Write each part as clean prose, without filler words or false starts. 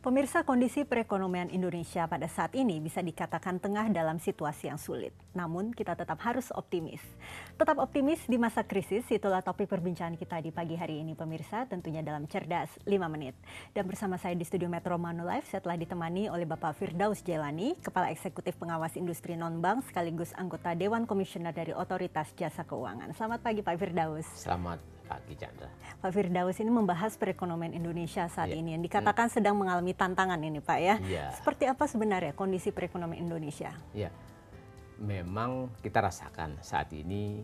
Pemirsa, kondisi perekonomian Indonesia pada saat ini bisa dikatakan tengah dalam situasi yang sulit. Namun kita tetap harus optimis. Tetap optimis di masa krisis, itulah topik perbincangan kita di pagi hari ini pemirsa, tentunya dalam Cerdas 5 Menit. Dan bersama saya di studio Metro Manulife, saya telah ditemani oleh Bapak Firdaus Jelani, Kepala Eksekutif Pengawas Industri Non-Bank sekaligus anggota Dewan Komisioner dari Otoritas Jasa Keuangan. Selamat pagi Pak Firdaus. Selamat pagi Chandra. Pak Firdaus, ini membahas perekonomian Indonesia saat ini yang dikatakan sedang mengalami tantangan ini Pak ya. Seperti apa sebenarnya kondisi perekonomian Indonesia? Ya, memang kita rasakan saat ini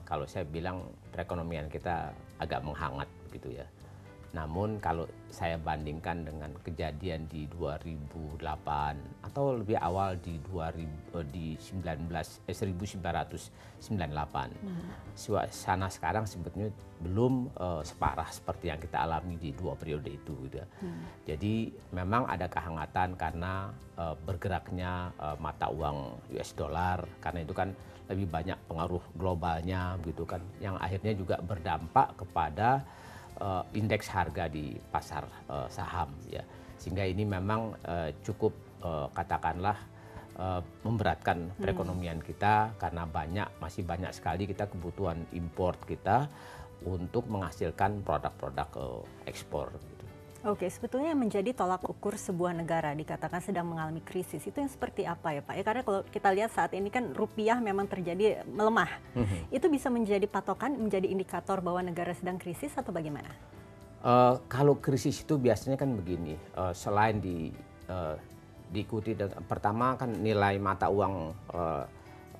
kalau saya bilang perekonomian kita agak menghangat begitu ya. Namun kalau saya bandingkan dengan kejadian di 2008 atau lebih awal di 1998, suasana sekarang sebetulnya belum separah seperti yang kita alami di dua periode itu. Gitu. Jadi memang ada kehangatan karena bergeraknya mata uang US dollar, karena itu kan lebih banyak pengaruh globalnya, gitu kan, yang akhirnya juga berdampak kepada indeks harga di pasar saham ya, sehingga ini memang cukup katakanlah memberatkan perekonomian kita karena masih banyak sekali kita kebutuhan import kita untuk menghasilkan produk-produk ekspor. Oke, sebetulnya yang menjadi tolak ukur sebuah negara dikatakan sedang mengalami krisis itu yang seperti apa ya Pak? Ya, karena kalau kita lihat saat ini kan rupiah memang terjadi melemah. Itu bisa menjadi patokan, menjadi indikator bahwa negara sedang krisis atau bagaimana? Kalau krisis itu biasanya kan begini, selain diikuti pertama kan nilai mata uang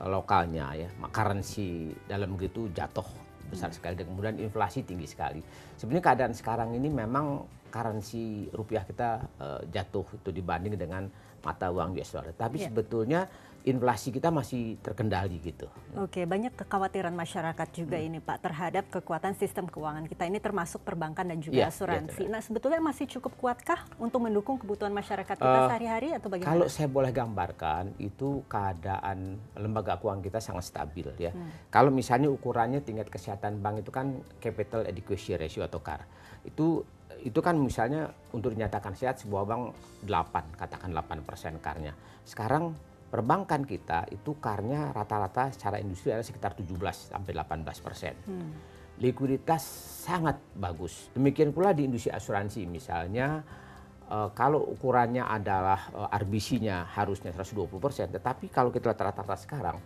lokalnya ya, currency dalam negeri itu jatuh besar sekali, dan kemudian inflasi tinggi sekali. Sebenarnya keadaan sekarang ini memang currency rupiah kita jatuh itu dibanding dengan mata uang US dollar. Tapi sebetulnya inflasi kita masih terkendali gitu. Oke, banyak kekhawatiran masyarakat juga ini Pak terhadap kekuatan sistem keuangan kita ini termasuk perbankan dan juga asuransi. Nah, sebetulnya masih cukup kuatkah untuk mendukung kebutuhan masyarakat kita sehari-hari atau bagaimana? Kalau saya boleh gambarkan, itu keadaan lembaga keuangan kita sangat stabil ya. Kalau misalnya ukurannya tingkat kesehatan bank itu kan capital adequacy ratio atau CAR. Itu kan misalnya untuk dinyatakan sehat sebuah bank 8, katakan 8% CAR-nya. Sekarang perbankan kita itu CAR-nya rata-rata secara industri ada sekitar 17-18%. Likuiditas sangat bagus. Demikian pula di industri asuransi misalnya, kalau ukurannya adalah RBC-nya harusnya 120%, tetapi kalau kita lihat rata-rata sekarang,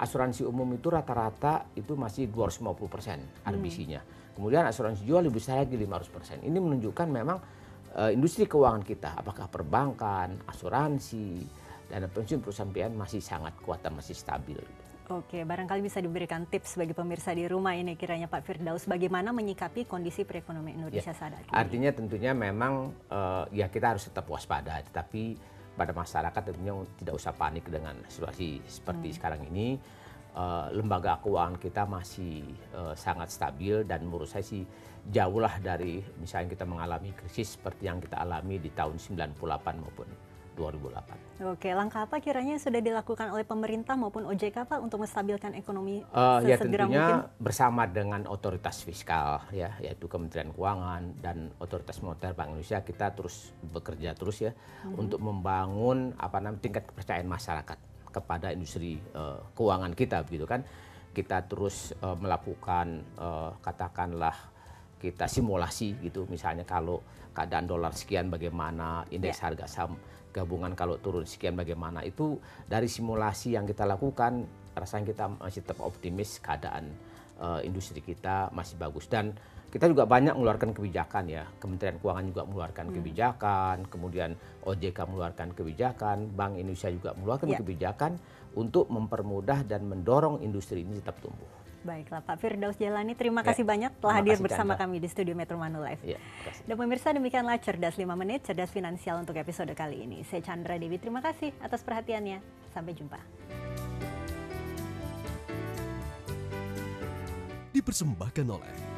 asuransi umum itu rata-rata itu masih 250% RBC-nya. Kemudian asuransi jiwa lebih besar lagi 500%. Ini menunjukkan memang industri keuangan kita, apakah perbankan, asuransi, dana pensiun, perusahaan PN masih sangat kuat dan masih stabil. Oke, barangkali bisa diberikan tips bagi pemirsa di rumah ini kiranya Pak Firdaus, bagaimana menyikapi kondisi perekonomian Indonesia saat ini? Artinya tentunya memang ya kita harus tetap waspada, tetapi pada masyarakat tentunya tidak usah panik dengan situasi seperti sekarang ini. Lembaga keuangan kita masih sangat stabil dan menurut saya sih jauhlah dari misalnya kita mengalami krisis seperti yang kita alami di tahun 98 maupun 2008. Oke, langkah apa kiranya yang sudah dilakukan oleh pemerintah maupun OJK Pak untuk menstabilkan ekonomi ya sesegera tentunya mungkin? Bersama dengan otoritas fiskal ya, yaitu Kementerian Keuangan dan Otoritas Moneter Bank Indonesia, kita terus bekerja terus ya untuk membangun tingkat kepercayaan masyarakat kepada industri keuangan kita begitu kan. Kita terus melakukan katakanlah kita simulasi gitu, misalnya kalau keadaan dolar sekian bagaimana, indeks harga saham gabungan kalau turun sekian bagaimana. Itu dari simulasi yang kita lakukan, rasanya kita masih tetap optimis keadaan industri kita masih bagus. Dan kita juga banyak mengeluarkan kebijakan ya, Kementerian Keuangan juga mengeluarkan kebijakan, kemudian OJK mengeluarkan kebijakan, Bank Indonesia juga mengeluarkan kebijakan untuk mempermudah dan mendorong industri ini tetap tumbuh. Baiklah Pak Firdaus Jelani, terima kasih banyak telah hadir bersama kami di studio Metro Manulife. Dan pemirsa, demikianlah Cerdas 5 Menit, Cerdas Finansial untuk episode kali ini. Saya Chandra Dewi, terima kasih atas perhatiannya. Sampai jumpa. Dipersembahkan oleh